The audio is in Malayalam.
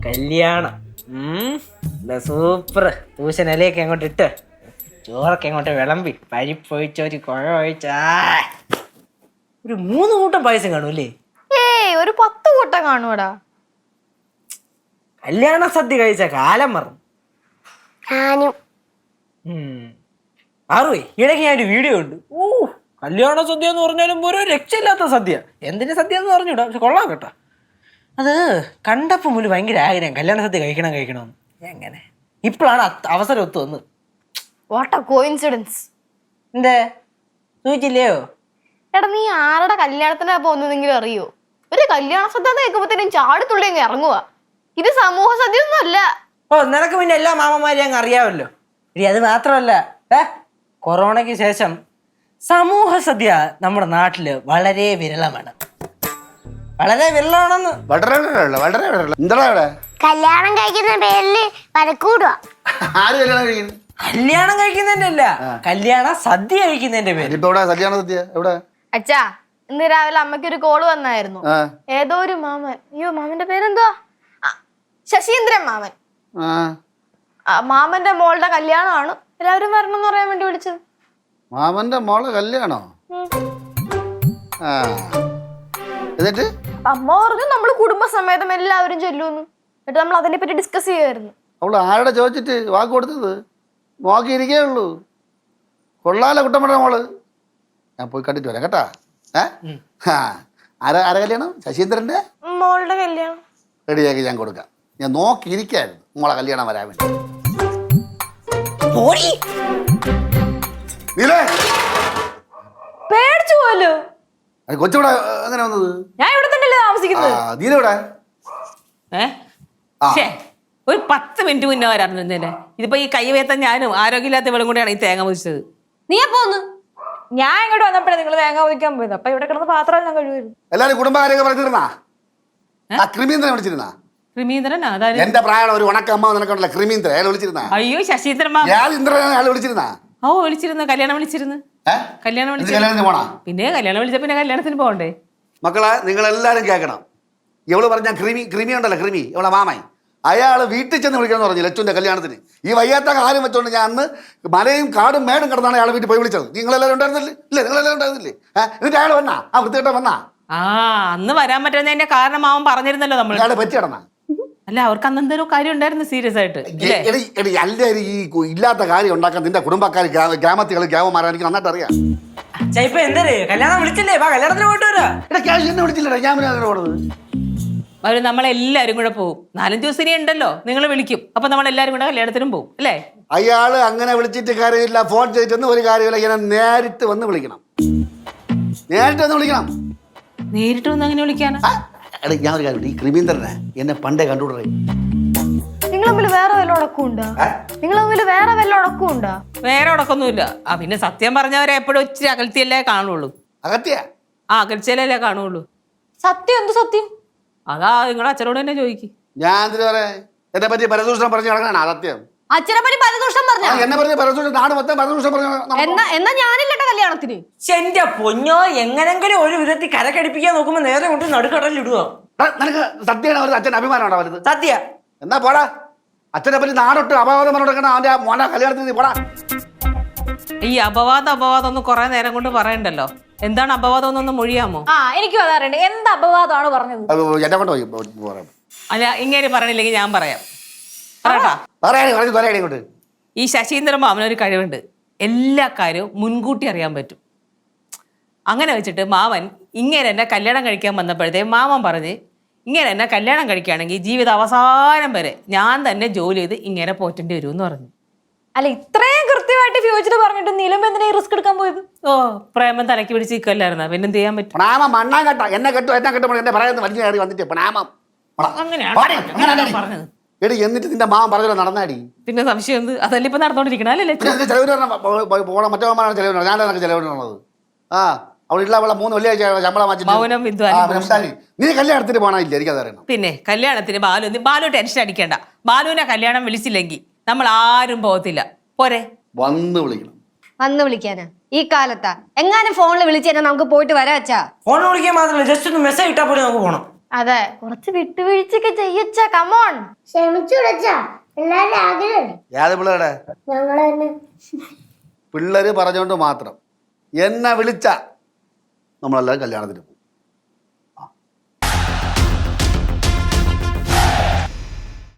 കല്യാണം സൂപ്പർ. തൂശനിലയൊക്കെ അങ്ങോട്ട് ഇട്ട് ചോറൊക്കെ അങ്ങോട്ട് വിളമ്പി പരിപ്പൊഴിച്ചൊരു കുഴ ഒഴിച്ചാ ഒരു 3 കൂട്ടം പായസം കാണൂല്ലേ? ഒരു 10 കൂട്ടം കാണൂടാ. കല്യാണ സദ്യ കഴിച്ച കാലം മറന്നു. ആറുവേ ഇടയ്ക്ക് ഞാൻ ഒരു വീഡിയോ ഉണ്ട്. കല്യാണ സദ്യ എന്ന് പറഞ്ഞാലും ഒരു രക്ഷയില്ലാത്ത സദ്യ. എന്തിന്റെ സദ്യ എന്ന് പറഞ്ഞൂടാ, പക്ഷെ കൊള്ളാം കേട്ടോ. അത് കണ്ടപ്പോൾ മുതൽ ഭയങ്കര ആഗ്രഹം കല്യാണ സദ്യ കഴിക്കണമെന്ന്. എങ്ങനെ ഇപ്പോഴാണ് അവസരം ഒത്തു വന്ന്. What A coincidence. എന്തേ സൂചിച്ചില്ലയോ? എടാ നീ ആരുടെ കല്യാണത്തിനാ പോകുന്നതെങ്കിലും അറിയോ? ഒരു കല്യാണ സദ്യ കേൾക്കുമ്പോഴത്തേനും ചാടിത്തുള്ളി അങ്ങ് ഇറങ്ങുക. ഇത് സമൂഹ സദ്യ ഒന്നും അല്ല. നിനക്ക് പിന്നെ എല്ലാ മാമന്മാരെയും അങ്ങ് അറിയാമല്ലോ. അത് മാത്രമല്ല, കൊറോണയ്ക്ക് ശേഷം സമൂഹ സദ്യ നമ്മുടെ നാട്ടില് വളരെ വിരളമാണ്. വളരെ വിരളമാണെന്ന്. കല്യാണം കഴിക്കുന്ന പേരില് വരക്കൂടുക. കല്യാണം കഴിക്കുന്നതിന്റെ അല്ല, കല്യാണ സദ്യ കഴിക്കുന്നതിന്റെ പേര്. കല്യാണ സദ്യ എവിടെ? അച്ഛാ, ഇന്ന് രാവിലെ അമ്മയ്ക്ക് ഒരു കോള് വന്നായിരുന്നു. ഏതോ ഒരു മാമൻ, മാമന്റെ പേരെന്തുവാ? ശശീന്ദ്രൻ മാമൻ. മാമന്റെ മോളുടെ കല്യാണമാണ്, എല്ലാവരും വരണം എന്ന് പറയാൻ വേണ്ടി വിളിച്ചത്. മാമന്റെ മോളെ കല്യാണോ? എന്നിട്ട് അമ്മ പറഞ്ഞു നമ്മള് കുടുംബസമേതം എല്ലാവരും ചെല്ലുന്നു. എന്നിട്ട് നമ്മൾ അതിനെ പറ്റി ഡിസ്കസ് ചെയ്യുമായിരുന്നു. അവള് ആരുടെ ചോദിച്ചിട്ട് വാക്ക് കൊടുത്തത്? നോക്കിയിരിക്കേ ഉള്ളൂ. കൊള്ളാല കുട്ടമ്മയുടെ മോള്. ഞാൻ പോയി കണ്ടിട്ട് വരാം കേട്ടാ. ആരെ കല്യാണം? ശശീന്ദ്രന്റെ മോളുടെ കല്യാണം റെഡിയാക്കി ഞാൻ കൊടുക്കാം. ഞാൻ നോക്കിയിരിക്കായിരുന്നു മോളെ കല്യാണം വരാൻ വേണ്ടി. പേടിച്ചു പോലോ. കൊച്ചിവിടെ എങ്ങനെ വന്നത്? ഞാൻ ഇവിടെ തന്നെയല്ലേ താമസിക്കുന്നത്. നീലെവിടെ? ഒരു 10 മിനിറ്റ് മുന്നേ വരാറുണ്ട്. ഇതിപ്പോ ഈ കൈവേത്ത ഞാനും ആരോഗ്യമില്ലാത്ത ഇവളും കൂടെയാണ് ഈ തേങ്ങ പൊതിച്ചത്. നീ പോന്ന്. ഞാൻ ഇങ്ങോട്ട് വന്നപ്പോഴേ നിങ്ങൾ തേങ്ങ പൊതിക്കാൻ പോയത്. അപ്പൊ ഇവിടെ കിടന്ന് പാത്രം ഞാൻ കഴിയുമായിരുന്നു. എല്ലാരും കുടുംബകാര്യൊക്കെ പറഞ്ഞിരുന്നാ? ക്രിമീന്ദ്രനെ വിളിച്ചിരുന്നാ? ക്രിമീന്ദ്രൻ എന്റെ പ്രായം ഒരു ഉണക്കമ്മ നിനക്കുണ്ടല്ലോ, ക്രിമീന്ദ്രൻ. അയാൾ വിളിച്ചിരുന്നാ? അയ്യോ ശശീന്ദ്രൻ അയാൾ വിളിച്ചിരുന്നാ? വിളിച്ചിരുന്നു. കല്യാണം വിളിച്ചിരുന്നു. കല്യാണം പോണാ? പിന്നെ കല്യാണം വിളിച്ച പിന്നെ കല്യാണത്തിന് പോകണ്ടേ? മക്കളെ നിങ്ങൾ എല്ലാരും കേൾക്കണം. ഇവള് പറഞ്ഞ ക്രിമി ഉണ്ടല്ലോ, ക്രിമി ഇവളെ മാമൻ. അയാൾ വീട്ടിൽ ചെന്ന് വിളിക്കണം പറഞ്ഞു ലച്ചുവിന്റെ കല്യാണത്തിന്. ഈ വയ്യാത്ത കാര്യം വെച്ചോണ്ട് ഞാൻ അന്ന് മലയും കാടും മേടും കിടന്നാണ് അയാൾ വീട്ടിൽ പോയി വിളിച്ചത്. നിങ്ങളെല്ലാവരും ഉണ്ടായിരുന്നില്ലേ? ഇല്ലേ, നിങ്ങളെല്ലാവരും ഉണ്ടായിരുന്നില്ലേ? എന്നിട്ട് അയാൾ വന്നാ? ആ വൃത്തികെട്ട വന്നാ? അന്ന് വരാൻ പറ്റുന്നതിന്റെ കാരണം അവൻ പറഞ്ഞിരുന്നല്ലോ. നമ്മൾ അയാളെ പറ്റി കിടന്നാ? അല്ല, അവർക്ക് അന്ന് എന്തെങ്കിലും കാര്യം ഉണ്ടായിരുന്നു സീരിയസ് ആയിട്ട്. എല്ലാവരും ഈ ഇല്ലാത്ത കാര്യം ഉണ്ടാക്കാൻ നിന്റെ കുടുംബക്കാർ ഗ്രാമത്തികൾ ഗ്രാമമാരാ എനിക്ക് നന്നായിട്ട് അറിയാം. കല്യാണം വിളിച്ചില്ലേ? കല്യാണത്തിന് പോയിട്ട് വരാ. എന്നെ വിളിച്ചില്ലടാ, ഞാൻ പോണത്. അവര് നമ്മളെല്ലാരും കൂടെ പോകും. 4-5 ദിവസം ഇനി ഉണ്ടല്ലോ, നിങ്ങൾ വിളിക്കും. അപ്പൊ നമ്മളെല്ലാരും കൂടെ കല്യാണത്തിനും പോകും അല്ലേ? അയാള് അങ്ങനെ വിളിച്ചിട്ട് കാര്യമില്ല, ഫോൺ ചെയ്തിട്ടൊന്നും ഒരു കാര്യമില്ല. ഇങ്ങനെ നേരിട്ട് വന്ന് വിളിക്കണം. നേരിട്ട് വന്ന് വിളിക്കണം. നേരിട്ട് വന്ന് അങ്ങനെ വിളിക്കാനാ? ഞാൻ ഒരു കാര്യം, ഈ ക്രിമീന്ദ്രനെ എന്നെ പണ്ടേ കണ്ടുകൂടേ. നിങ്ങൾ തമ്മിൽ വേറെ വല്ല ഉടക്കുണ്ടോ? വേറെ ഉടക്കൊന്നുമില്ല. പിന്നെ സത്യം പറഞ്ഞവരെ എപ്പോഴും ഇച്ചിരി അകൽത്തിയല്ലേ കാണുള്ളൂ. അകൽച്ചയിലല്ലേ കാണുള്ളൂ. സത്യം എന്ത് സത്യം? അതാ നിങ്ങളുടെ അച്ഛനോട് തന്നെ ചോദിക്കും. ഞാൻ എന്തിനു പറയാ? എന്നെ പറ്റി പരദൂഷണം പറഞ്ഞു നടക്കണ സത്യം. അച്ഛനെ പറ്റി പരദൂഷണം പറഞ്ഞു. എന്നെ പറഞ്ഞ പരദൂഷണം നാട് മൊത്തം പരദൂഷണം പറഞ്ഞു. എന്നാ ഞാനില്ലട്ടെ കല്യാണത്തിന്. എന്റെ പൊന്നോ, എങ്ങനെങ്കിലും ഒരു വിധത്തിൽ കരക്കടിപ്പിക്കാൻ നോക്കുമ്പോ നേരെ കൊണ്ട് നടുക്കടലിൽ ഇടുക. നിനക്ക് സത്യമാണ് അവരുടെ അച്ഛൻ അഭിമാനമാണ് അവരത്. സത്യ എന്നാ പോടാ. അച്ഛനെ പറ്റി നാടൊട്ട് അപവാദം പറഞ്ഞെടുക്കണം. അവന്റെ മോനെ കല്യാണത്തിന് പോടാ. ഈ അപവാദം ഒന്നും കുറെ നേരം കൊണ്ട് പറയണ്ടല്ലോ. എന്താണ് അപവാദം എന്നൊന്ന് മൊഴിയാമോ? എനിക്കും അതറിയണ്ടേ. എന്ത് അപവാദമാണ് പറഞ്ഞത്? എന്നെ കൊണ്ട് അല്ല, ഇങ്ങനെ പറയണില്ലെങ്കിൽ ഞാൻ പറയാം. ഇങ്ങോട്ട്. ഈ ശശീന്ദ്രൻ മാമനൊരു കഴിവുണ്ട്. എല്ലാ കാര്യവും മുൻകൂട്ടി അറിയാൻ പറ്റും. അങ്ങനെ വെച്ചിട്ട് മാമൻ ഇങ്ങനെ എന്നെ കല്യാണം കഴിക്കാൻ വന്നപ്പോഴത്തേക്കും മാമൻ പറഞ്ഞ് ഇങ്ങനെ എന്നെ കല്യാണം കഴിക്കുകയാണെങ്കിൽ ജീവിത അവസാനം വരെ ഞാൻ തന്നെ ജോലി ചെയ്ത് ഇങ്ങനെ പോറ്റേണ്ടി വരും എന്ന് പറഞ്ഞു. അല്ല, ഇത്രയും കൃത്യമായിട്ട് ഫ്യൂച്ചർ പറഞ്ഞിട്ട് നീലം എന്തിനാ റിസ്ക് എടുക്കാൻ പോയത്? പ്രേമം തലക്കി പിടിച്ച് നിൽക്കല്ലായിരുന്ന പിന്നെ എന്ത് ചെയ്യാൻ പറ്റും? മണ്ണാൻ കേട്ടോ, എന്നെ കെട്ടു എന്നെ പറയുന്നത് വലിയ കയറി വന്നിട്ട് പറഞ്ഞത്. എടി എന്നിട്ട് നിന്റെ മാമൻ പറഞ്ഞല്ലോ നടന്നാടി. പിന്നെ സംശയം എന്ത്? അതല്ല ഇപ്പൊ നടന്നോണ്ടിരിക്കണം അല്ലേ? ചെലവ് മറ്റേ മാമാണ് ചെലവ്, ഞാൻ ചെലവിടുള്ളത്. അവളുള്ള 3 വെള്ളിയാഴ്ച ശമ്പളം വാങ്ങിച്ചു. നീ കല്യാണത്തിന് പോകണില്ല, എനിക്കതറിയണം. പിന്നെ കല്യാണത്തിന് ബാലു ടെൻഷൻ അടിക്കണ്ട. ബാലുവിനെ കല്യാണം വിളിച്ചില്ലെങ്കിൽ നമ്മൾ ആരും പോകത്തില്ല. പോരെ? വന്ന് വിളിക്കണം. വന്ന് വിളിക്കാനാ ഈ കാലത്താ? എങ്ങാനും ഫോണിൽ വിളിച്ചു നമുക്ക് പോയിട്ട് വരാച്ചാ. ഫോൺ വിളിക്കാൻ മാത്രമല്ല, ജസ്റ്റ് ഒന്ന് മെസ്സേജ് ഇട്ടാ പോലും നമുക്ക് പോകണം. അതെ, കുറച്ച് വിട്ടുവീഴ്ചയൊക്കെ ചെയ്യച്ച. കമോൺ. ക്ഷമിച്ചു വിളിച്ചാ എല്ലാരും ആഗ്രഹം ഏത് പിള്ളേരുടെ ഞങ്ങള് തന്നെ. പിള്ളേര് പറഞ്ഞോണ്ട് മാത്രം എന്നെ വിളിച്ച നമ്മളെല്ലാവരും കല്യാണത്തിന് പോകും.